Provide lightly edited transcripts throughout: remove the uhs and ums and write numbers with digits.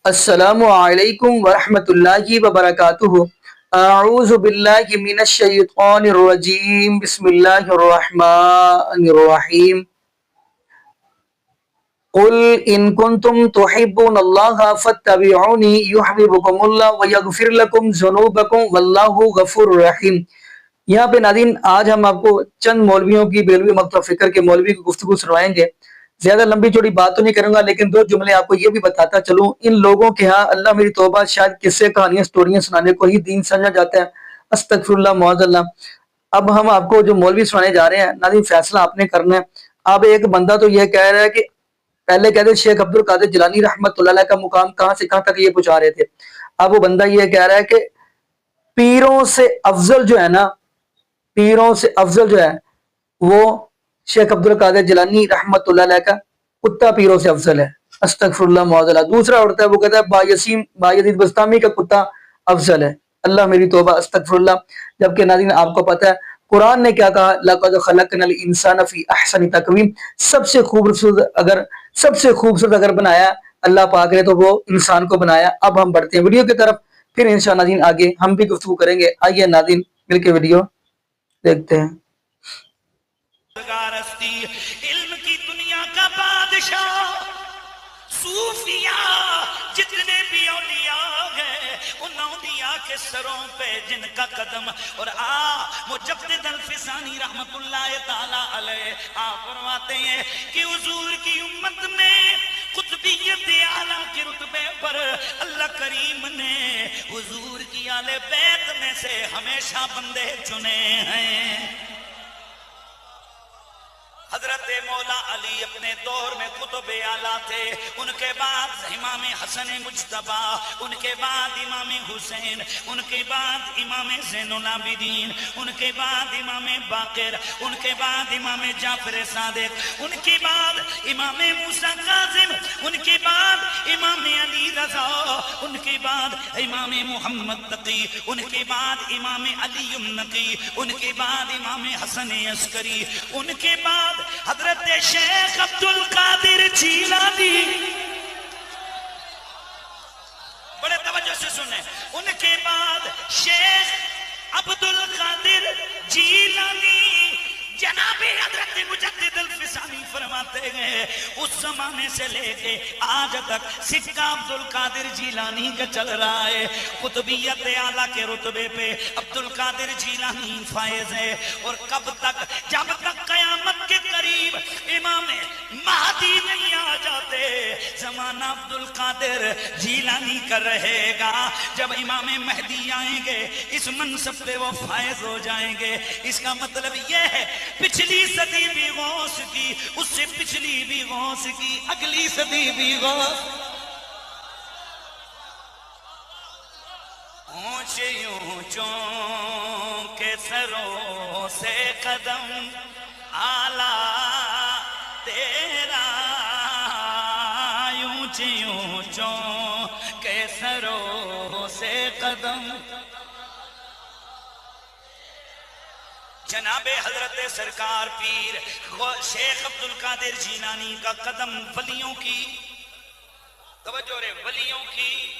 السلام علیکم ورحمۃ اللہ وبرکاتہ۔ اعوذ باللہ من الشیطان الرجیم، بسم اللہ الرحمن الرحیم۔ قل ان کنتم تحبون اللہ فاتبعونی یحببکم اللہ ویغفر لکم ذنوبکم واللہ غفور رحیم۔ یہاں پہ ناظرین آج ہم آپ کو چند مولویوں کی بیلوی مکتب فکر کے مولوی کی گفتگو سنوائیں گے۔ زیادہ لمبی چوڑی بات تو نہیں کروں گا، لیکن دو جملے آپ کو یہ بھی بتاتا چلوں، ان لوگوں کے ہاں اللہ میری توبہ شاید قصے کہانیاں سٹوریاں سنانے کو ہی دین سمجھا جاتا ہے۔ استغفر اللہ معاذ اللہ۔ اب ہم آپ کو جو مولوی سنانے جا رہے ہیں ناظرین، فیصلہ آپ نے کرنا ہے۔ اب ایک بندہ تو یہ کہہ رہا ہے کہ پہلے کہتے شیخ عبد القادر جیلانی رحمۃ اللہ علیہ کا مقام کہاں سے کہاں تک یہ پہنچا رہے تھے۔ اب وہ بندہ یہ کہہ رہا ہے کہ پیروں سے افضل جو ہے نا، پیروں سے افضل جو ہے وہ شیخ عبد القادر جیلانی رحمۃ اللہ علیہ کا کتا پیروں سے افضل ہے۔ استغفر اللہ معاذ اللہ۔ دوسرا اڑتا ہے وہ کہتا ہے بایزید بستامی کا کتا افضل ہے۔ اللہ میری توبہ، استغفر اللہ۔ جبکہ ناظرین آپ کو پتہ ہے قرآن نے کیا کہا، لقد خلقنا الانسان فی احسن تقویم۔ سب سے خوبصورت اگر بنایا اللہ پاک نے تو وہ انسان کو بنایا۔ اب ہم بڑھتے ہیں ویڈیو کی طرف، پھر انشاءاللہ ناظرین آگے ہم بھی گفتگو کریں گے۔ آئیے ناظرین مل کے ویڈیو دیکھتے ہیں۔ علم کی دنیا کا بادشاہ صوفیاء جتنے بھی اولیاء ہیں، ان اولیاء کے سروں پہ جن کا قدم، اور مجدد الفسانی رحمت اللہ تعالی علیہ آپ فرماتے ہیں کہ حضور کی امت میں قطبیت اعلیٰ کے رتبے پر اللہ کریم نے حضور کی آل بیت میں سے ہمیشہ بندے چنے ہیں۔ حضرت مولا علی اپنے دور میں قطب اعلیٰ تھے، ان کے بعد امام حسن مجتبی، ان کے بعد امام حسین، ان کے بعد امام زین العابدین، ان کے بعد امام باقر، ان کے بعد امام جعفر صادق، ان کے بعد امام موسیٰ کاظم، ان کے بعد امام علی رضا، ان کے بعد امام محمد تقی، ان کے بعد امام علی نقی، ان کے بعد امام حسن عسکری، ان کے بعد حضرت شیخ عبد القادر جیلانی، بڑے توجہ سے سنیں، ان کے بعد شیخ عبد القادر جیلانی، جناب حضرت مجدد الفسانی فرماتے ہیں اس زمانے سے لے کے آج تک سکہ عبد القادر جیلانی کا چل رہا ہے۔ قطبیت اعلیٰ کے رتبے پہ عبد القادر جیلانی فائز ہے، اور کب تک؟ جب تک قیامت کے قریب امام مہدی نہیں آ جاتے زمانہ عبد القادر جیلانی کا رہے گا۔ جب امام مہدی آئیں گے اس منصب پہ وہ فائز ہو جائیں گے۔ اس کا مطلب یہ ہے پچھلی صدی بھی غوث کی، اس سے پچھلی بھی غوث کی، اگلی صدی بھی غوث۔ اونچے اونچوں کے سروں سے قدم آلہ تیرا، اونچے اونچوں کے سروں سے قدم۔ جناب حضرت سرکار پیر شیخ عبد القادر جیلانی کا قدم ولیوں کی، توجہ رہے، ولیوں کی،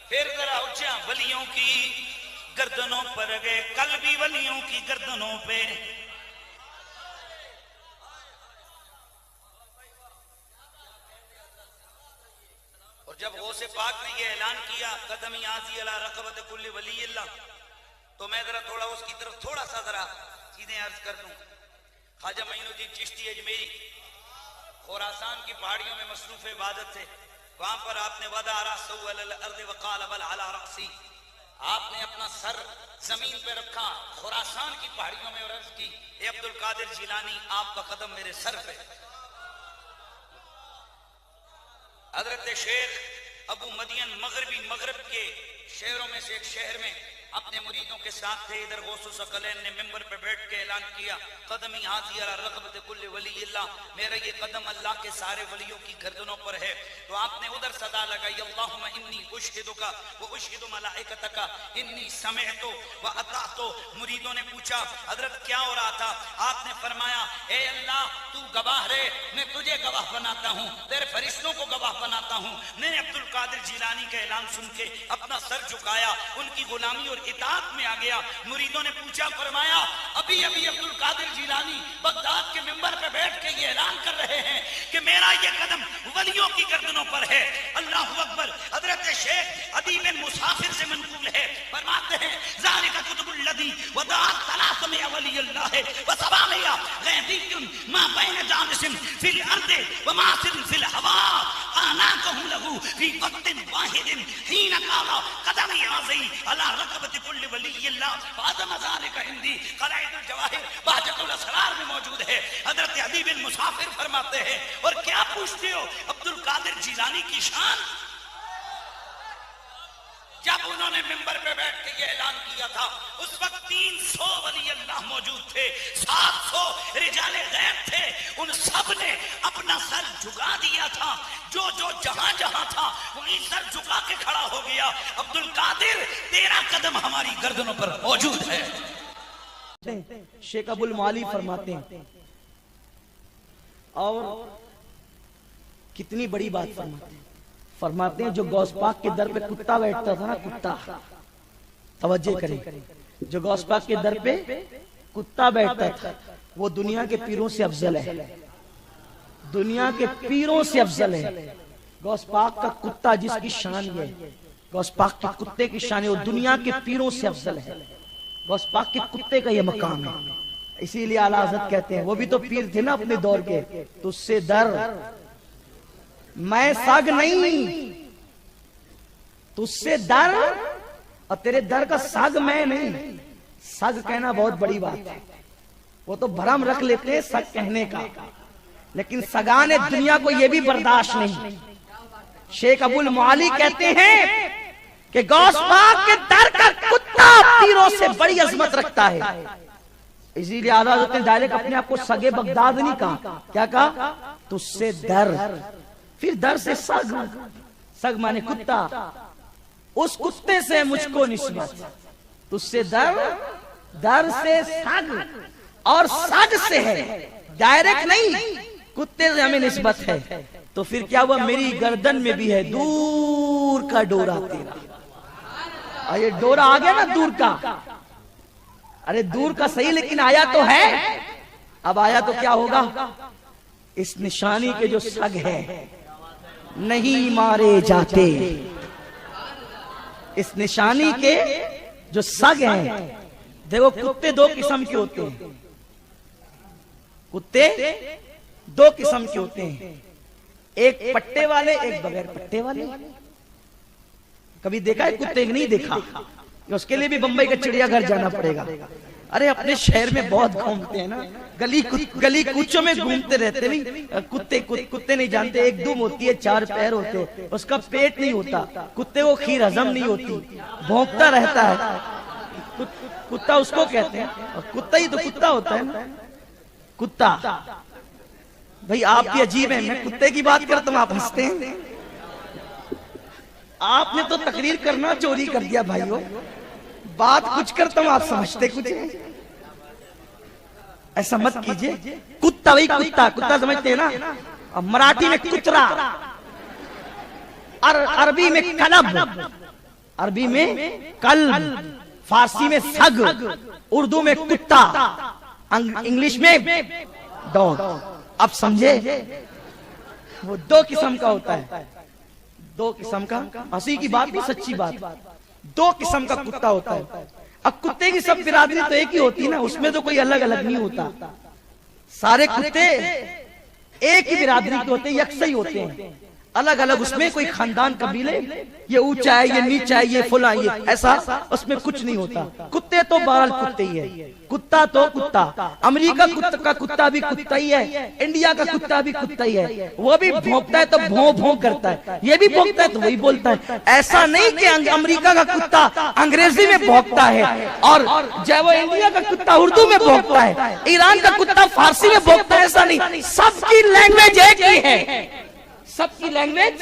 پھر ذرا اونچا ولیوں کی گردنوں پر گئے، کل بھی ولیوں کی گردنوں پہ۔ اور جب غوث پاک نے یہ اعلان کیا قدمی آزی علی رقبت کل ولی اللہ، تو میں ذرا تھوڑا اس کی طرف تھوڑا سا ذرا چیزیں عرض کر دوں۔ خواجہ معین الدین چشتی اجمیری خراسان کی پہاڑیوں میں مصروف عبادت تھے، وہاں پر آپ نے وضع رأسہ علی الارض وقال بل علی رأسی، آپ نے اپنا سر زمین پہ رکھا خراسان کی پہاڑیوں میں اور عرض کی اے عبد القادر جیلانی آپ کا قدم میرے سر پہ۔ حضرت شیخ ابو مدین مغرب کے شہروں میں سے ایک شہر میں اپنے مریدوں کے ساتھ تھے. ادھر غوث ثقلین نے منبر پہ بیٹھ کے اعلان کیا قدمی ہاتھی علی رقبت کل ولی اللہ, میرا یہ قدم اللہ کے سارے ولیوں کی گردنوں پر ہے. تو آپ نے ادھر صدا لگائی اللہم انی اشہدک و اشہد ملائکتک انی سمعت و اطعت. مریدوں نے پوچھا حضرت کیا ہو رہا تھا؟ آپ نے فرمایا اے اللہ تو گواہ رہے, میں تجھے گواہ بناتا ہوں, تیرے فرشتوں کو گواہ بناتا ہوں. میں نے عبد القادر جیلانی کا اعلان سن کے اپنا سر جھکایا, ان کی غلامی اور اطاعت میں آ گیا. مریدوں نے پوچھا, فرمایا ابھی ابھی عبد القادر جیلانی بغداد کے منبر پہ بیٹھ کے یہ اعلان کر رہے ہیں کہ میرا یہ قدم ولیوں کی گردنوں پر ہے. اللہ اکبر. حضرت شیخ عدی بن مسافر سے منقول ہے, فرماتے ہیں ذالک قطب الذی ودعت ثلاثمئ ولی اللہ وسبعمئ غیبی ما بین جانس فی الارض وماسر فی الہوا آناکہم لہو فی وقت واحد حین قال قدمی عزی علی رقبت کل ولی اللہ فعظم ذالک عندی. قلائد الجواہر بہجت الاسرار میں موجود ہے. حضرت عدی بن مسافر فرماتے ہیں اور کیا پوچھتے ہو عبد القادر جیلانی کی شان. جب انہوں نے منبر پہ بیٹھ کے یہ اعلان کیا تھا اس وقت 300 ولی اللہ موجود تھے, 700 رجال غیب تھے. ان سب نے اپنا سر جھکا دیا تھا. جو جو جہاں جہاں تھا وہیں سر جھکا کے کھڑا ہو گیا. عبد القادر تیرا قدم ہماری گردنوں پر موجود ہے. شیخ ابو المعالی فرماتے ہیں, اور کتنی بڑی بات فرماتے ہیں جو غوث پاک کے در پہ کتا بیٹھتا تھا نا, کتا, توجہ کریں, جو غوث پاک کے در پہ کتا بیٹھتا تھا وہ دنیا کے پیروں سے افضل ہے. دنیا کے پیروں سے افضل ہے. غوث پاک کا کتا جس کی شان ہے, غوث پاک کے کتے کی شان ہے, وہ دنیا کے پیروں سے افضل ہے. غوث پاک کے کتے کا یہ مقام ہے. اسی لیے اعلیٰ حضرت کہتے ہیں, وہ بھی تو پیر تھے نا اپنے دور کے, تو اس سے در میں سگ نہیں, تجھ سے در اور تیرے در کا سگ میں نہیں. سگ کہنا بہت بڑی بات ہے, وہ تو بھرم رکھ لیتے ہیں سگ کہنے کا, لیکن سگان دنیا کو یہ بھی برداشت نہیں. شیخ ابو المعالی کہتے ہیں کہ غوث پاک کے در کا کتا پیروں سے بڑی عظمت رکھتا ہے. اسی لیے اعلیٰ حضرت نے ڈائریکٹ اپنے آپ کو سگے بغداد نہیں کہا. کیا کہا؟ تجھ سے در, پھر در سے سگ, سگ مانے کتا, اس کتے سے مجھ کو نسبت. تجھ سے در, در سے سگ, اور سگ سے ہے, ڈائریکٹ نہیں, کتے سے ہمیں نسبت ہے. تو پھر کیا ہوا, میری گردن میں بھی ہے دور کا ڈورا تیرا. اور یہ ڈورا آ گیا نا دور کا, ارے دور کا صحیح لیکن آیا تو ہے. اب آیا تو کیا ہوگا, اس نشانی کے جو سگ ہے نہیں مارے جاتے. اس نشانی کے جو سگ ہیں, دیکھو کتے دو قسم کے ہوتے ہیں, کتے دو قسم کے ہوتے ہیں, ایک پٹے والے ایک بغیر پٹے والے. کبھی دیکھا ہے کتے؟ نہیں دیکھا. اس کے لیے بھی بمبئی کا چڑیا گھر جانا پڑے گا. ارے اپنے شہر میں بہت گھومتے ہیں نا, گلی کوچوں میں گھومتے رہتے. نہیں کتے نہیں جانتے, ایک دم ہوتی ہے, 4 پیر ہوتے, اس کا پیٹ نہیں ہوتا, کتے کو کھیر ہضم نہیں ہوتی, بھونکتا رہتا ہے, کتا اس کو کہتے ہیں. اور کتا ہی تو کتا ہوتا ہے نا, کتا. بھئی آپ بھی عجیب ہیں, میں کتے کی بات کرتا ہوں آپ ہنستے ہیں. آپ نے تو تقریر کرنا چوری کر دیا بھائیو, بات کچھ کرتا ہوں آپ سمجھتے کچھ ہیں. ایسا مت کیجئے. کتا وہی کتا, کتا سمجھتے ہیں نا, مراٹھی میں کترا, عربی میں کلب, عربی میں کلب, فارسی میں سگ, اردو میں کتا, انگلش میں ڈاگ. اب سمجھے, وہ دو قسم کا ہوتا ہے, دو قسم کا. ہنسی کی بات نہیں, سچی بات. دو قسم کا کتا ہوتا ہے. اب کتے کی سب برادری تو ایک ہی ہوتی نا, اس میں تو کوئی الگ الگ نہیں ہوتا. سارے کتے ایک ہی برادری کے ہوتے ہیں, یکساں ہی ہوتے ہیں. الگ الگ اس میں کوئی خاندان قبیلے، یہ اونچا ہے، یہ نیچا ہے، یہ فلاں، یہ ایسا اس میں کچھ نہیں ہوتا. کتے تو بہرحال کتے ہی ہے، کتا تو کتا. امریکہ کا کتا بھی کتا ہی ہے، انڈیا کا کتا بھی کتا ہی ہے. وہ بھی بھونکتا ہے تو بھوں بھوں کرتا ہے، یہ بھی بھونکتا ہے تو وہی بولتا ہے. ایسا نہیں کہ امریکہ کا کتا انگریزی میں بھونکتا ہے اور جو انڈیا کا کتا اردو میں بھونکتا ہے، ایران کا کتا فارسی میں بھونکتا ہے. ایسا نہیں، سب کی لینگویج ایک ہی ہے، سب کی لینگویج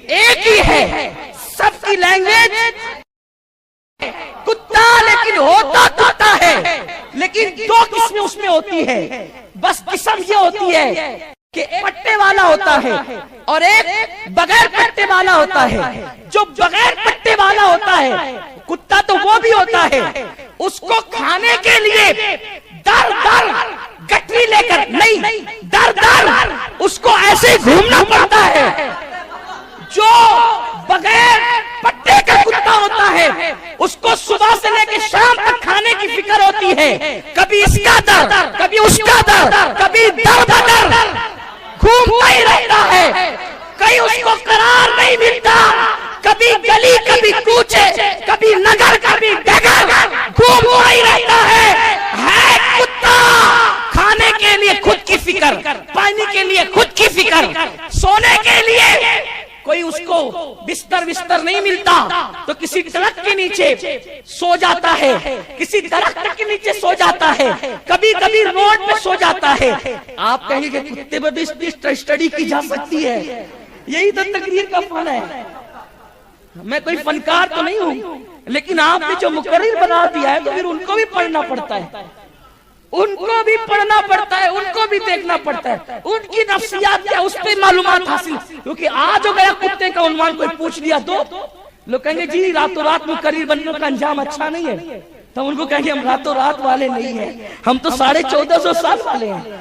ایک ہی ہے، سب کی لینگویج کتا، لیکن ہوتا کتا ہے. لیکن دو قسمیں اس میں ہوتی ہے. بس قسم یہ ہوتی ہے کہ پٹے والا ہوتا ہے اور ایک بغیر پٹے والا ہوتا ہے. جو بغیر پٹے والا ہوتا ہے کتا تو وہ بھی ہوتا ہے، اس کو کھانے کے لیے در در گٹری لے کر نہیں، در در اس کو ایسے گھومنا پڑتا ہے. جو بغیر پٹے کا کتا ہوتا ہے اس کو صبح سے لے کے شام تک کھانے کی فکر ہوتی ہے. کبھی اس کا در، کبھی اس کا در، کبھی در بدر گھومتا ہی رہتا ہے. کہیں اس کو قرار نہیں ملتا، کبھی گلی کبھی کوچے، کبھی نگر کبھی ڈگر، گھومتا ہی رہتا ہے. کتا کھانے کے لیے خود کی فکر، پانی کے لیے خود کی فکر، سونے کے لیے کوئی اس کو بستر نہیں ملتا تو کسی درخت کے نیچے سو جاتا ہے، کسی درخت کے نیچے سو جاتا ہے، کبھی کبھی روڈ پہ سو جاتا ہے. آپ کہیں گے کتے پر بھی اسٹڈی کی جا سکتی ہے. یہی تو تقریر کا فن ہے. میں کوئی فنکار تو نہیں ہوں، لیکن آپ نے جو مقرر بنا دیا ہے تو پھر ان کو بھی پڑھنا پڑتا ہے، ان کو بھی پڑھنا پڑتا ہے، ان کو بھی دیکھنا پڑتا ہے. ان کی نفسیات کیا، اس پہ معلومات حاصل. کیونکہ آج ہو گیا کتے کا عنوان کوئی پوچھ لیا تو لوگ کہیں گے جی راتوں رات مقرر بننے کا انجام اچھا نہیں ہے. تو ان کو کہیں گے ہم راتوں رات والے نہیں ہیں، ہم تو 1450 سال والے ہیں.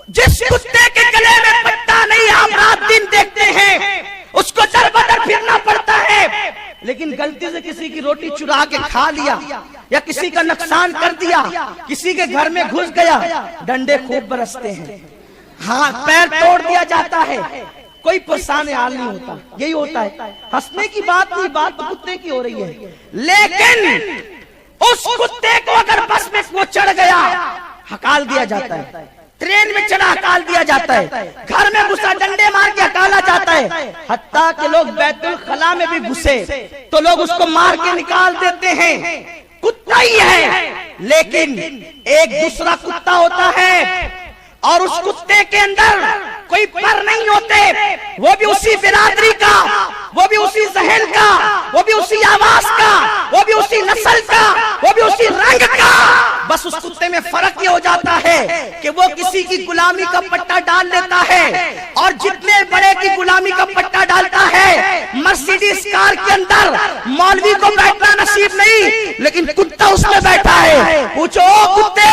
جس کتے کے گلے میں پٹا نہیں آپ رات دن دیکھتے ہیں، اس کو در بدر پھرنا پڑتا ہے. لیکن غلطی سے کسی کی روٹی چرا کے کھا لیا یا کسی کا نقصان کر دیا، کسی کے گھر میں گھس گیا، ڈنڈے خوب برستے ہیں، ہاں پیر توڑ دیا جاتا ہے، کوئی پریشان حال نہیں ہوتا. یہی ہوتا ہے. ہنسنے کی بات نہیں، بات کتے کی ہو رہی ہے. لیکن اس کتے کو اگر بس میں وہ چڑھ گیا ہکال دیا جاتا ہے، ٹرین میں چڑھا ہکال دیا جاتا ہے، گھر میں گھسا ڈنڈے مار کے ہکالا جاتا ہے. حتیٰ کہ لوگ بیت الخلا میں بھی گھسے تو لوگ اس کو مار کے نکال دیتے ہیں. کتا ہی ہے، لیکن ایک دوسرا کتا ہوتا ہے اور اس کتے کے اندر کوئی پر نہیں ہوتے. وہ بھی اسی برادری کا، وہ بھی اسی ذہن کا، وہ بھی اسی آواز کا، وہ بھی اسی نسل کا، وہ بھی اسی رنگ کا. بس اس کتے میں فرق یہ ہو جاتا ہے کہ وہ کسی کی غلامی کا پٹا ڈال لیتا ہے، اور جتنے بڑے کی غلامی کا پٹا ڈالتا ہے مرسیڈیز کار کے اندر مولوی کو بیٹھنا نصیب نہیں، لیکن کتا اس میں بیٹھا ہے. پوچھو کتے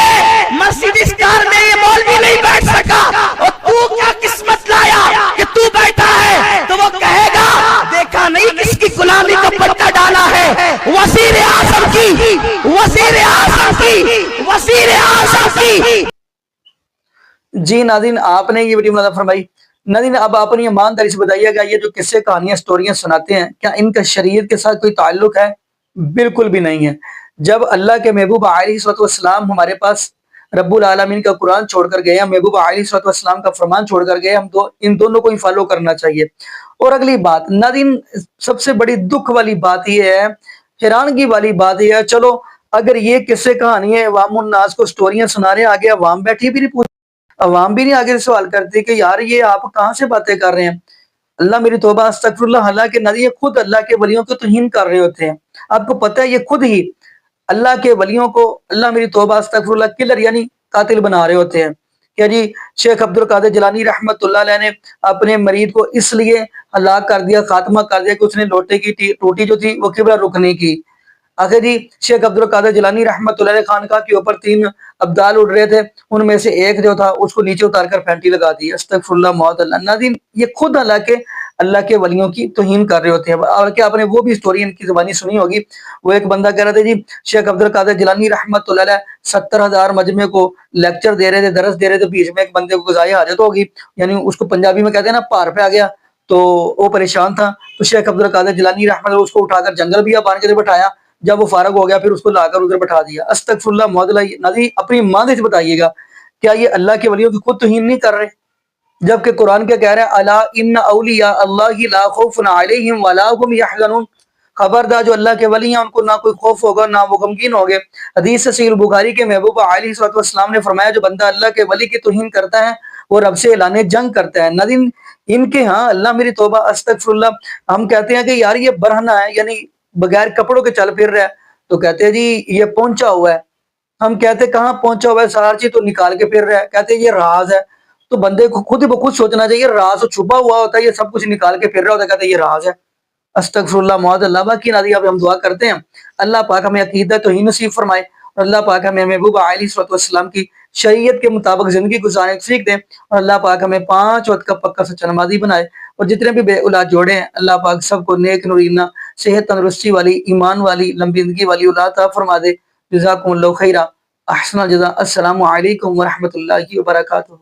مرسیڈیز کار میں یہ مولوی نہیں بیٹھ سکا اور تو کیا قسمت لایا کہ تو بیٹھا ہے؟ تو وہ کہے گا دیکھا نہیں کس کی غلامی کا پٹا ڈالا ہے، وزیر اعظم کی، وزیر اعظم کی، وزیر اعظم کی. جی ناظرین، آپ نے یہ ویڈیو ملاحظہ فرمائی. ناظرین اب آپ نے ایمانداری سے بتائیے گا یہ جو قصے کہانیاں سٹوریاں سناتے ہیں کیا ان کا شریعت کے ساتھ کوئی تعلق ہے؟ بالکل بھی نہیں ہے. جب اللہ کے محبوب علیہ السلام ہمارے پاس رب العالمین کا قرآن چھوڑ کر گئے، محبوب علیہ السلام کا فرمان چھوڑ کر گئے، ہم تو ان دونوں کو ہی فالو کرنا چاہیے. اور اگلی بات ناظرین، سب سے بڑی دکھ والی بات یہ ہے، حیرانگی والی بات یہ ہے، چلو اگر یہ قصے کہانیاں عوام الناس کو سٹوریاں سنا رہے ہیں، آگے عوام بیٹھی بھی نہیں پوچھ، عوام بھی نہیں آگے سوال کرتی کہ یار یہ آپ کہاں سے باتیں کر رہے ہیں. اللہ میری توبہ استغفر اللہ. حالانکہ نہ یہ خود اللہ کے ولیوں کو توہین کر رہے ہوتے ہیں. آپ کو پتہ ہے یہ خود ہی اللہ کے ولیوں کو اللہ میری توبہ استغفر اللہ کلر یعنی قاتل بنا رہے ہوتے ہیں. کہ جی شیخ عبد القادر جیلانی رحمت اللہ علیہ نے اپنے مرید کو اس لیے ہلاک کر دیا، خاتمہ کر دیا کہ اس نے لوٹے کی ٹوٹی جو تھی وہ قبلہ رخ نہیں کی. آخر جی شیخ عبد القادر جیلانی رحمت اللہ علیہ خانقاہ کے اوپر 3 ابدال اڑ رہے تھے، ان میں سے ایک جو تھا اس کو نیچے اتار کر پھینٹی لگا دی. استغفر اللہ معاذ اللہ. ناظرین یہ خود حالانکہ اللہ کے ولیوں کی توہین کر رہے ہوتے ہیں. اور کیا آپ نے وہ بھی اسٹوری ان کی زبانی سنی ہوگی. وہ ایک بندہ کہہ رہا تھا جی شیخ عبد القادر جیلانی رحمۃ اللہ علیہ 70,000 مجمع کو لیکچر دے رہے تھے, درس دے رہے تھے, بیچ میں ایک بندے کو قضائے حاجت ہوگی, یعنی اس کو پنجابی میں کہتے ہیں نا پار پہ آ گیا, تو وہ پریشان تھا. تو شیخ عبد القادر جیلانی رحمۃ اللہ اس کو اٹھا کر جنگل بھی بان کے بٹھایا. جب وہ فارغ ہو گیا پھر اس کو لا کر ادھر بٹھا دیا. استغفر اللہ معذلہ. ناظرین اپنی ماں سے بتائیے گا کیا یہ اللہ کے ولیوں کی خود توہین نہیں کر رہے؟ جبکہ قرآن کیا کہہ رہا ہے, الا ان اولیاء اللہ لا خوف علیہم ولا هم یحزنون, خبردار جو اللہ کے ولی ہیں ان کو نہ کوئی خوف ہوگا نہ وہ غمگین ہوں گے. حدیث سے صحیح البخاری کے محبوب علیہ الصلوۃ والسلام نے فرمایا جو بندہ اللہ کے ولی کی توہین کرتا ہے وہ رب سے اعلان جنگ کرتا ہے. ناظرین ان کے ہاں اللہ میری توبہ استغفر اللہ, ہم کہتے ہیں کہ یار یہ برہنہ ہے, یعنی بغیر کپڑوں کے چل پھر رہا ہے, تو کہتے ہیں جی یہ پہنچا ہوا ہے. ہم کہتے ہیں کہاں پہنچا ہوا ہے, ساری چیز تو نکال کے پھر رہا ہے, کہتے ہیں یہ راز ہے. تو بندے کو خود ہی بخود سوچنا چاہیے, راز تو چھپا ہوا ہوتا ہے, یہ سب کچھ نکال کے پھر رہا ہوتا ہے, کہتے ہیں یہ راز ہے. استغفر اللہ معاذ اللہ. باقی ناظرین اب ہم دعا کرتے ہیں اللہ پاک ہمیں عقیدہ توحید نصیب فرمائے, اور اللہ پاک ہمیں محبوب علیہ الصلوۃ والسلام کی شریعت کے مطابق زندگی گزارنے کی سیکھ دیں, اور اللہ پاک ہمیں 5 وقت کا پکا سچا نمازی بنائے, اور جتنے بھی بے اولاد جوڑے ہیں اللہ پاک سب کو نیک نورینہ صحت تندرستی والی ایمان والی لمبی زندگی والی اولاد عطا فرما دے. جزاکم اللہ خیرا, احسن الجزاء. السلام علیکم ورحمۃ اللہ وبرکاتہ.